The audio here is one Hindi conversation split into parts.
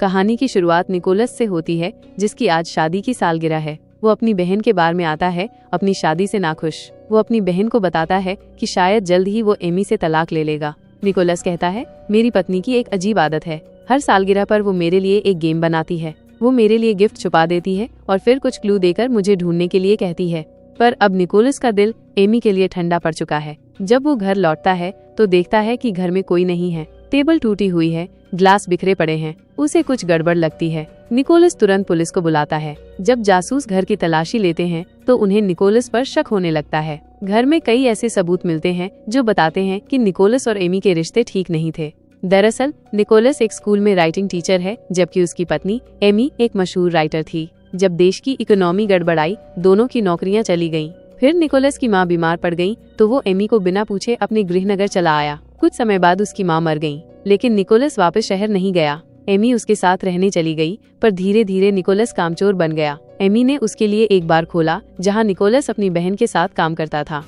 कहानी की शुरुआत निकोलस से होती है, जिसकी आज शादी की सालगिरह है। वो अपनी बहन के बार में आता है, अपनी शादी से नाखुश। वो अपनी बहन को बताता है कि शायद जल्द ही वो एमी से तलाक ले लेगा। निकोलस कहता है, मेरी पत्नी की एक अजीब आदत है, हर सालगिरह पर वो मेरे लिए एक गेम बनाती है। वो मेरे लिए गिफ्ट छुपा देती है और फिर कुछ क्लू देकर मुझे ढूंढने के लिए कहती है। पर अब निकोलस का दिल एमी के लिए ठंडा पड़ चुका है। जब वो घर लौटता है तो देखता है कि घर में कोई नहीं है। टेबल टूटी हुई है, ग्लास बिखरे पड़े हैं। उसे कुछ गड़बड़ लगती है। निकोलस तुरंत पुलिस को बुलाता है। जब जासूस घर की तलाशी लेते हैं तो उन्हें निकोलस पर शक होने लगता है। घर में कई ऐसे सबूत मिलते हैं जो बताते हैं कि निकोलस और एमी के रिश्ते ठीक नहीं थे। दरअसल निकोलस एक स्कूल में राइटिंग टीचर है, जबकि उसकी पत्नी एमी एक मशहूर राइटर थी। जब देश की इकोनॉमी गड़बड़ाई, दोनों की नौकरियां चली गईं। फिर निकोलस की मां बीमार पड़ गई तो वो एमी को बिना पूछे अपने गृहनगर चला आया। कुछ समय बाद उसकी मां मर गई, लेकिन निकोलस वापस शहर नहीं गया। एमी उसके साथ रहने चली गई, पर धीरे धीरे निकोलस कामचोर बन गया। एमी ने उसके लिए एक बार खोला जहां निकोलस अपनी बहन के साथ काम करता था।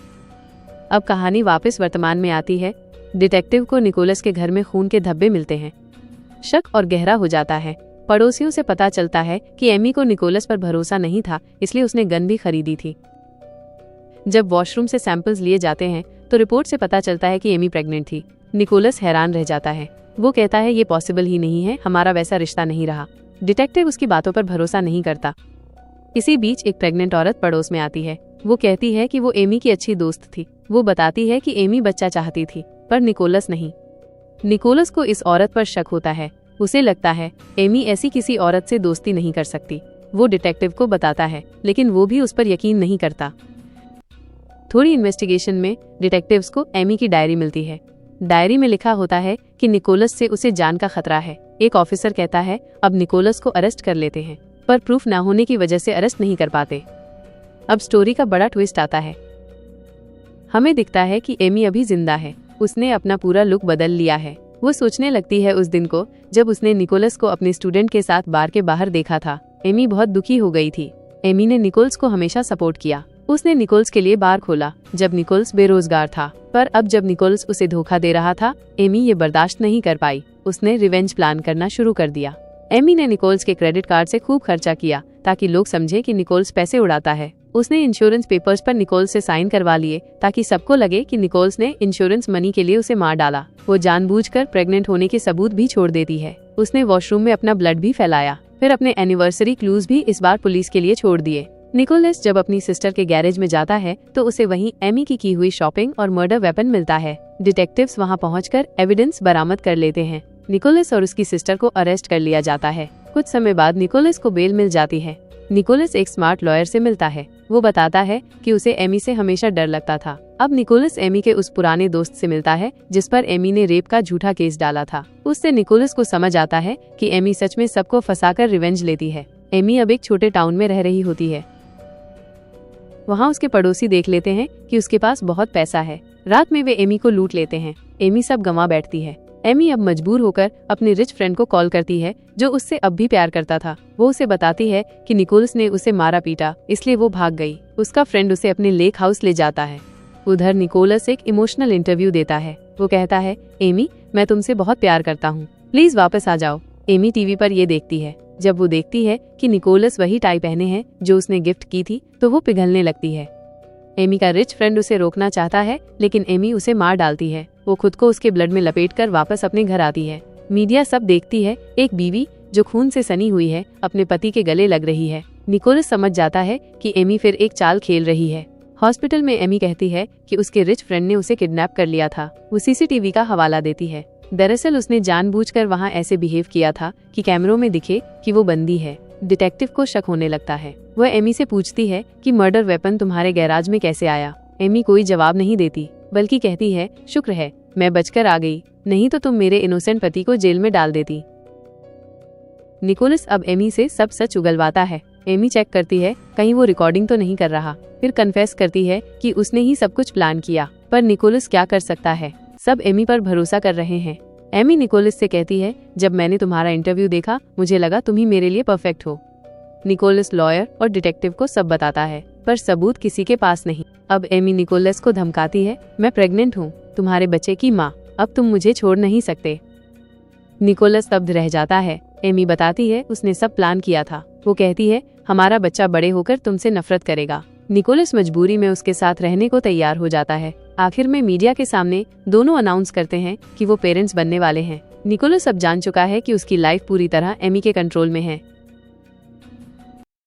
अब कहानी वापस वर्तमान में आती है। डिटेक्टिव को निकोलस के घर में खून के धब्बे मिलते हैं। शक और गहरा हो जाता है। पड़ोसियों से पता चलता है कि एमी को निकोलस पर भरोसा नहीं था, इसलिए उसने गन भी खरीदी थी। जब वॉशरूम से सैंपल्स लिए जाते हैं तो रिपोर्ट से पता चलता है कि एमी प्रेग्नेंट थी। निकोलस हैरान रह जाता है। वो कहता है, ये पॉसिबल ही नहीं है, हमारा वैसा रिश्ता नहीं रहा। डिटेक्टिव उसकी बातों पर भरोसा नहीं करता। इसी बीच एक प्रेग्नेंट औरत पड़ोस में आती है। वो कहती है कि वो एमी की अच्छी दोस्त थी। वो बताती है कि एमी बच्चा चाहती थी, पर निकोलस नहीं। निकोलस को इस औरत पर शक होता है। उसे लगता है एमी ऐसी किसी औरत से दोस्ती नहीं कर सकती। वो डिटेक्टिव को बताता है, लेकिन वो भी उस पर यकीन नहीं करता। थोड़ी इन्वेस्टिगेशन में डिटेक्टिव्स को एमी की डायरी मिलती है। डायरी में लिखा होता है कि निकोलस से उसे जान का खतरा है। एक ऑफिसर कहता है, अब निकोलस को अरेस्ट कर लेते हैं, पर प्रूफ न होने की वजह से अरेस्ट नहीं कर पाते। अब स्टोरी का बड़ा ट्विस्ट आता है। हमें दिखता है कि एमी अभी जिंदा है। उसने अपना पूरा लुक बदल लिया है। वो सोचने लगती है उस दिन को जब उसने निकोलस को अपने स्टूडेंट के साथ बार के बाहर देखा था। एमी बहुत दुखी हो गई थी। एमी ने निकोल्स को हमेशा सपोर्ट किया। उसने निकोल्स के लिए बार खोला जब निकोल्स बेरोजगार था, पर अब जब निकोल्स उसे धोखा दे रहा था, एमी ये बर्दाश्त नहीं कर पाई। उसने रिवेंज प्लान करना शुरू कर दिया। एमी ने निकोल्स के क्रेडिट कार्ड से खूब खर्चा किया ताकि लोग समझे कि निकोल्स पैसे उड़ाता है। उसने इंश्योरेंस पेपर्स पर निकोल्स से साइन करवा लिए ताकि सबको लगे कि निकोल्स ने इंश्योरेंस मनी के लिए उसे मार डाला। वो जानबूझकर प्रेग्नेंट होने के सबूत भी छोड़ देती है। उसने वॉशरूम में अपना ब्लड भी फैलाया। फिर अपने एनिवर्सरी क्लूज भी इस बार पुलिस के लिए छोड़ दिए। निकोलस जब अपनी सिस्टर के गैरेज में जाता है तो उसे वहीं एमी की हुई शॉपिंग और मर्डर वेपन मिलता है। डिटेक्टिव्स वहां पहुंचकर एविडेंस बरामद कर लेते हैं। निकोलस और उसकी सिस्टर को अरेस्ट कर लिया जाता है। कुछ समय बाद निकोलस को बेल मिल जाती है। निकोलस एक स्मार्ट लॉयर से मिलता है। वो बताता है कि उसे एमी से हमेशा डर लगता था। अब निकोलस एमी के उस पुराने दोस्त से मिलता है जिस पर एमी ने रेप का झूठा केस डाला था। उससे निकोलस को समझ आता है कि एमी सच में सबको फंसाकर रिवेंज लेती है। एमी अब एक छोटे टाउन में रह रही होती है। वहाँ उसके पड़ोसी देख लेते हैं कि उसके पास बहुत पैसा है। रात में वे एमी को लूट लेते हैं। एमी सब गंवा बैठती है। एमी अब मजबूर होकर अपने रिच फ्रेंड को कॉल करती है जो उससे अब भी प्यार करता था। वो उसे बताती है कि निकोलस ने उसे मारा पीटा, इसलिए वो भाग गई। उसका फ्रेंड उसे अपने लेक हाउस ले जाता है। उधर निकोलस एक इमोशनल इंटरव्यू देता है। वो कहता है, एमी, मैं तुमसे बहुत प्यार करता हूँ, प्लीज वापस आ जाओ। एमी टीवी पर ये देखती है। जब वो देखती है कि निकोलस वही टाई पहने हैं जो उसने गिफ्ट की थी, तो वो पिघलने लगती है। एमी का रिच फ्रेंड उसे रोकना चाहता है, लेकिन एमी उसे मार डालती है। वो खुद को उसके ब्लड में लपेटकर वापस अपने घर आती है। मीडिया सब देखती है। एक बीवी जो खून से सनी हुई है अपने पति के गले लग रही है। निकोलस समझ जाता है कि एमी फिर एक चाल खेल रही है। हॉस्पिटल में एमी कहती है कि उसके रिच फ्रेंड ने उसे किडनैप कर लिया था। वो सीसीटीवी का हवाला देती है। दरअसल उसने जानबूझकर वहाँ ऐसे बिहेव किया था कि कैमरों में दिखे कि वो बंदी है। डिटेक्टिव को शक होने लगता है। वह एमी से पूछती है कि मर्डर वेपन तुम्हारे गैराज में कैसे आया। एमी कोई जवाब नहीं देती, बल्कि कहती है, शुक्र है मैं बचकर आ गई, नहीं तो तुम मेरे इनोसेंट पति को जेल में डाल देती। निकोलस अब एमी से सब सच उगलवाता है। एमी चेक करती है कहीं वो रिकॉर्डिंग तो नहीं कर रहा। फिर कन्फेस करती है कि उसने ही सब कुछ प्लान किया, पर निकोलस क्या कर सकता है। सब एमी पर भरोसा कर रहे हैं। एमी निकोलस से कहती है, जब मैंने तुम्हारा इंटरव्यू देखा मुझे लगा तुम ही मेरे लिए परफेक्ट हो। निकोलस लॉयर और डिटेक्टिव को सब बताता है, पर सबूत किसी के पास नहीं। अब एमी निकोलस को धमकाती है, मैं प्रेग्नेंट हूँ, तुम्हारे बच्चे की माँ, अब तुम मुझे छोड़ नहीं सकते। निकोलस स्तब्ध रह जाता है। एमी बताती है उसने सब प्लान किया था। वो कहती है हमारा बच्चा बड़े होकर तुमसे नफरत करेगा। निकोलस मजबूरी में उसके साथ रहने को तैयार हो जाता है। आखिर में मीडिया के सामने दोनों अनाउंस करते हैं कि वो पेरेंट्स बनने वाले हैं। निकोलस अब जान चुका है कि उसकी लाइफ पूरी तरह एमी के कंट्रोल में है।